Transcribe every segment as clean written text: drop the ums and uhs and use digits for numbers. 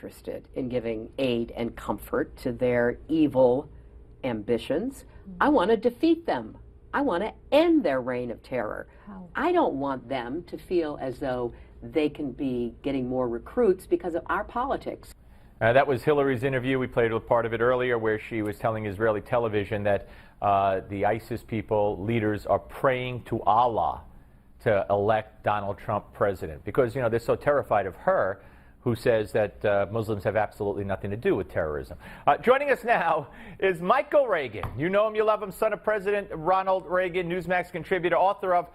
interested in giving aid and comfort to their evil ambitions. I want to defeat them. I want to end their reign of terror. I don't want them to feel as though they can be getting more recruits because of our politics. That was Hillary's interview. We played a part of it earlier where she was telling Israeli television that the ISIS people, leaders, are praying to Allah to elect Donald Trump president because, you know, they're so terrified of her, who says that Muslims have absolutely nothing to do with terrorism. Joining us now is Michael Reagan. You know him, you love him, son of President Ronald Reagan, Newsmax contributor, author of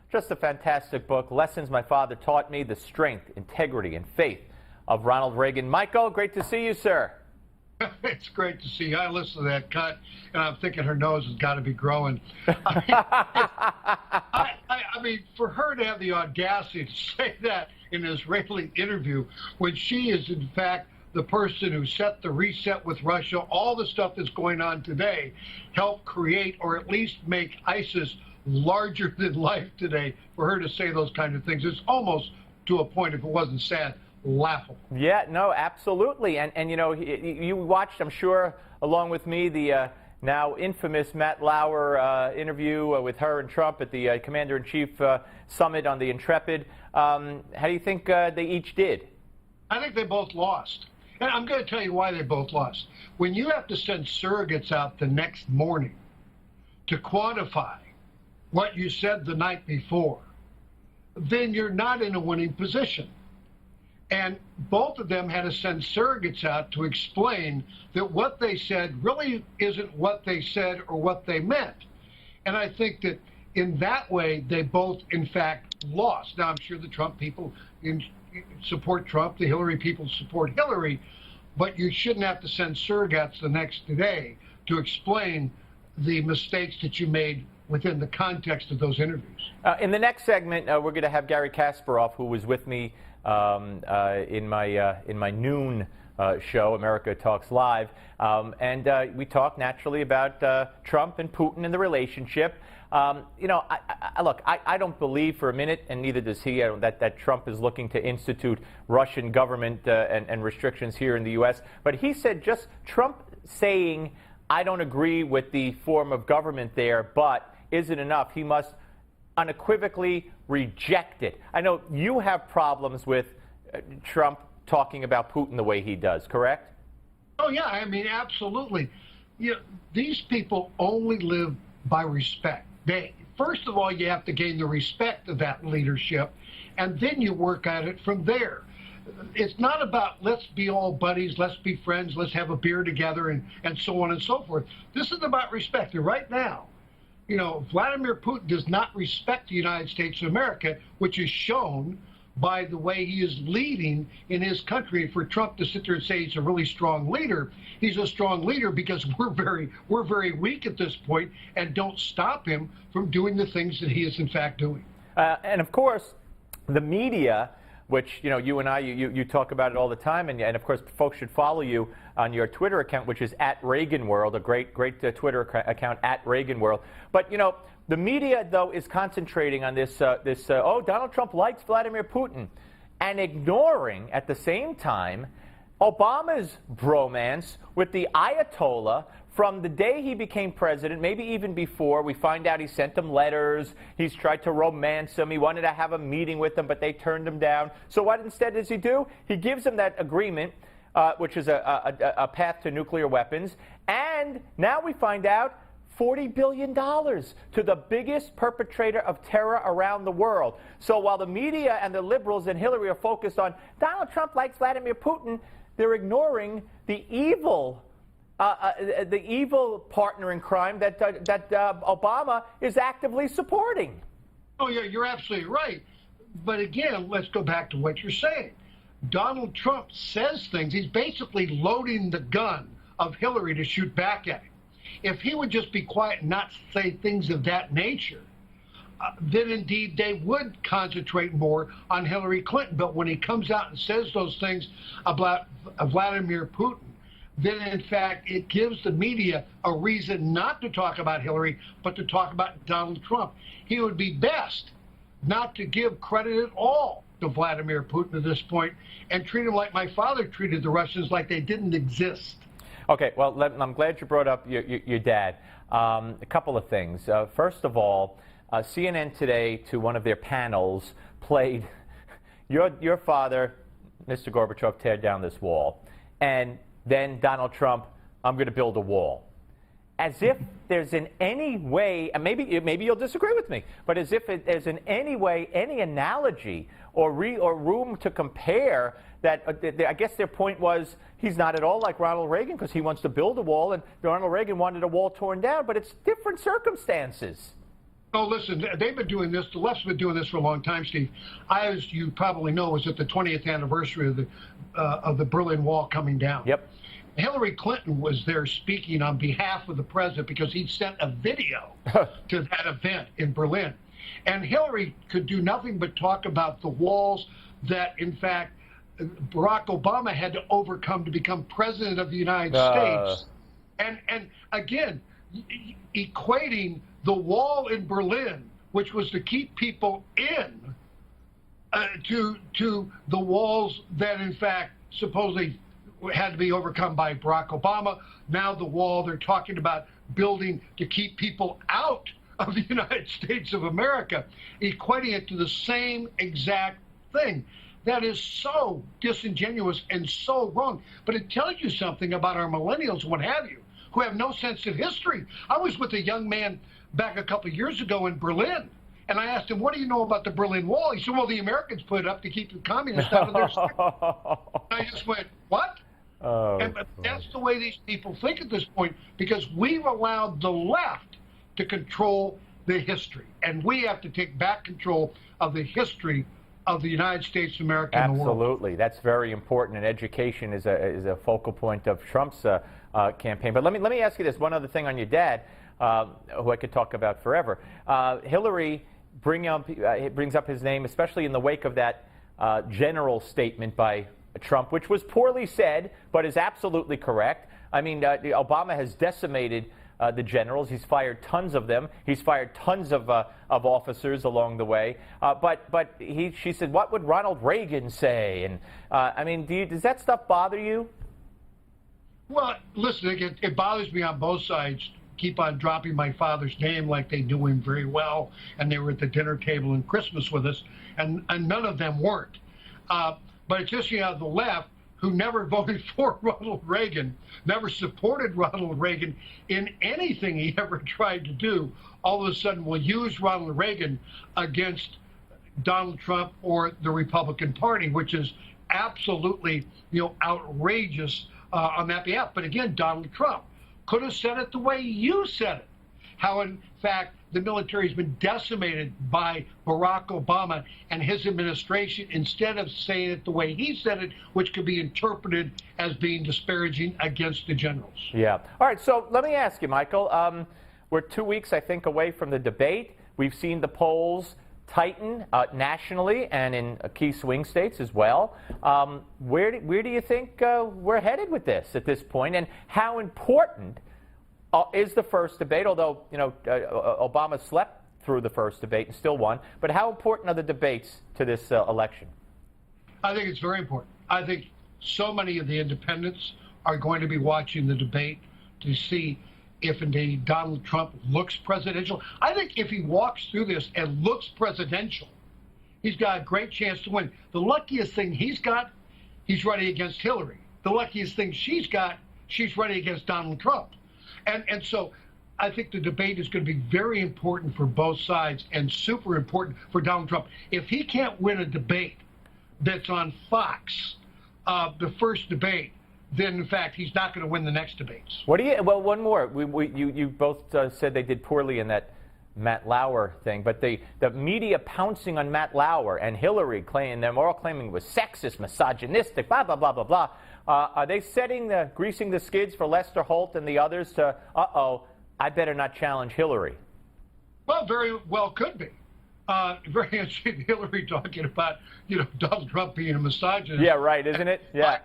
just a fantastic book, Lessons My Father Taught Me, The Strength, Integrity, and Faith of Ronald Reagan. Michael, great to see you, sir. It's great to see you. I listened to that cut, and I'm thinking her nose has got to be growing. I mean, for her to have the audacity to say that in an Israeli interview, when she is, in fact, the person who set the reset with Russia, all the stuff that's going on today, helped create or at least make ISIS larger than life today, for her to say those kinds of things, it's almost, to a point, if it wasn't sad, laughable. Yeah, no, absolutely. And you know, you watched, I'm sure, along with me, the now infamous Matt Lauer interview with her and Trump at the Commander-in-Chief Summit on the Intrepid. How do you think they each did? I think they both lost. And I'm going to tell you why they both lost. When you have to send surrogates out the next morning to quantify what you said the night before, then you're not in a winning position. And both of them had to send surrogates out to explain that what they said really isn't what they said or what they meant. And I think that in that way, they both, in fact, lost. Now, I'm sure the Trump people support Trump, the Hillary people support Hillary, but you shouldn't have to send surrogates the next day to explain the mistakes that you made within the context of those interviews. In the next segment, we're going to have Gary Kasparov, who was with me in my noon show, America Talks Live, and we talk naturally about Trump and Putin and the relationship. You know, look, I don't believe for a minute, and neither does he, that Trump is looking to institute Russian government and restrictions here in the U.S. But he said just Trump saying, I don't agree with the form of government there, but isn't enough. He must unequivocally reject it. I know you have problems with Trump talking about Putin the way he does, correct? Oh, yeah, I mean, absolutely. You know, these people only live by respect. First of all, you have to gain the respect of that leadership, and then you work at it from there. It's not about let's be all buddies, let's be friends, let's have a beer together, and so on and so forth. This is about respect. And right now, you know, Vladimir Putin does not respect the United States of America, which is shown by the way he is leading in his country. For Trump to sit there and say he's a really strong leader, he's a strong leader because we're very weak at this point and don't stop him from doing the things that he is in fact doing. And of course, the media, which, you know, you and I, you talk about it all the time, and of course, folks should follow you on your Twitter account, which is @ReaganWorld, a great Twitter account, @ReaganWorld. But, you know, the media, though, is concentrating on this, oh, Donald Trump likes Vladimir Putin, and ignoring, at the same time, Obama's bromance with the Ayatollah from the day he became president, maybe even before. We find out he sent him letters, he's tried to romance him, he wanted to have a meeting with them, but they turned him down. So what instead does he do? He gives him that agreement, which is a path to nuclear weapons, and now we find out $40 billion to the biggest perpetrator of terror around the world. So while the media and the liberals and Hillary are focused on Donald Trump likes Vladimir Putin, they're ignoring the evil partner in crime that Obama is actively supporting. Oh, yeah, you're absolutely right. But again, let's go back to what you're saying. Donald Trump says things. He's basically loading the gun of Hillary to shoot back at him. If he would just be quiet and not say things of that nature, then indeed they would concentrate more on Hillary Clinton. But when he comes out and says those things about Vladimir Putin, then in fact it gives the media a reason not to talk about Hillary, but to talk about Donald Trump. He would be best not to give credit at all to Vladimir Putin at this point and treat him like my father treated the Russians, like they didn't exist. Okay, well, I'm glad you brought up your dad. A couple of things. First of all, CNN today, to one of their panels, played your father, Mr. Gorbachev, tear down this wall. And then Donald Trump, I'm going to build a wall. As if there's in any way, and maybe you'll disagree with me, but as if there's in any way, any analogy or room to compare that, I guess their point was he's not at all like Ronald Reagan because he wants to build a wall, and Ronald Reagan wanted a wall torn down, but it's different circumstances. Oh, listen, they've been doing this. The left's been doing this for a long time, Steve. I, as you probably know, was at the 20th anniversary of the Berlin Wall coming down. Yep. Hillary Clinton was there speaking on behalf of the president because he'd sent a video to that event in Berlin. And Hillary could do nothing but talk about the walls that, in fact, Barack Obama had to overcome to become president of the United States. And again, equating the wall in Berlin, which was to keep people in, to the walls that, in fact, supposedly had to be overcome by Barack Obama. Now the wall they're talking about building to keep people out of the United States of America, equating it to the same exact thing. That is so disingenuous and so wrong. But it tells you something about our millennials, what have you, who have no sense of history. I was with a young man back a couple of years ago in Berlin, and I asked him, what do you know about the Berlin Wall? He said, well, the Americans put it up to keep the communists out of their state. I just went, what? Oh, and that's the way these people think at this point, because we've allowed the left to control the history, and we have to take back control of the history of the United States of America and the world. Absolutely. That's very important, and education is a focal point of Trump's campaign. But let me ask you this, one other thing on your dad, who I could talk about forever. Hillary brings up his name, especially in the wake of that general statement by Trump, which was poorly said, but is absolutely correct. I mean, Obama has decimated the generals. He's fired tons of them. He's fired tons of officers along the way. But she said, what would Ronald Reagan say? And I mean, does that stuff bother you? Well, listen, it bothers me on both sides. Keep on dropping my father's name like they knew him very well, and they were at the dinner table in Christmas with us, and none of them weren't. But it's just, you know, the left, who never voted for Ronald Reagan, never supported Ronald Reagan in anything he ever tried to do, all of a sudden will use Ronald Reagan against Donald Trump or the Republican Party, which is absolutely, you know, outrageous on that behalf. But again, Donald Trump could have said it the way you said it, how in fact the military has been decimated by Barack Obama and his administration, instead of saying it the way he said it, which could be interpreted as being disparaging against the generals. Yeah. All right, so let me ask you, Michael, we're 2 weeks, I think, away from the debate. We've seen the polls tighten nationally and in key swing states as well. Where do you think we're headed with this at this point, and how important is the first debate, although, you know, Obama slept through the first debate and still won, but how important are the debates to this election? I think it's very important. I think so many of the independents are going to be watching the debate to see if indeed Donald Trump looks presidential. I think if he walks through this and looks presidential, he's got a great chance to win. The luckiest thing he's got, he's running against Hillary. The luckiest thing she's got, she's running against Donald Trump. And so I think the debate is going to be very important for both sides and super important for Donald Trump. If he can't win a debate that's on Fox, the first debate, then in fact he's not going to win the next debates. Well, one more. You both said they did poorly in that Matt Lauer thing, but the media pouncing on Matt Lauer and Hillary, them all claiming it was sexist, misogynistic, blah, blah, blah, blah, blah. Are they greasing the skids for Lester Holt and the others to, I better not challenge Hillary? Well, very well could be. Very interesting, Hillary talking about, you know, Donald Trump being a misogynist. Yeah, right, isn't it? Yeah.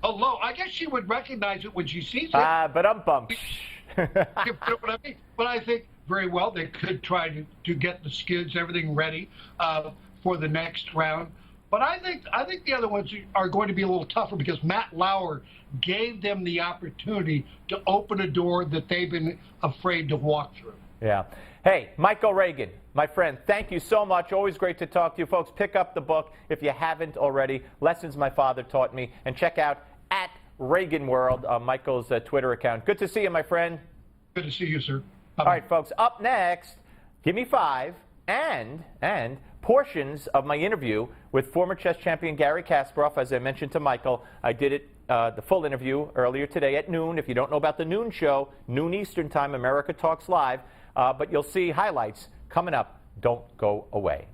Although, I guess she would recognize it when she sees it. But I'm bummed. You know what I mean? But I think very well. They could try to get the skids, everything ready for the next round. But I think the other ones are going to be a little tougher because Matt Lauer gave them the opportunity to open a door that they've been afraid to walk through. Yeah. Hey, Michael Reagan, my friend, thank you so much. Always great to talk to you. Folks, pick up the book if you haven't already, Lessons My Father Taught Me, and check out at Reagan World, Michael's Twitter account. Good to see you, my friend. Good to see you, sir. Bye-bye. All right, folks, up next, Give Me Five and portions of my interview with former chess champion Garry Kasparov. As I mentioned to Michael, I did it, the full interview earlier today at noon. If you don't know about the noon show, noon Eastern time, America Talks Live, but you'll see highlights coming up. Don't go away.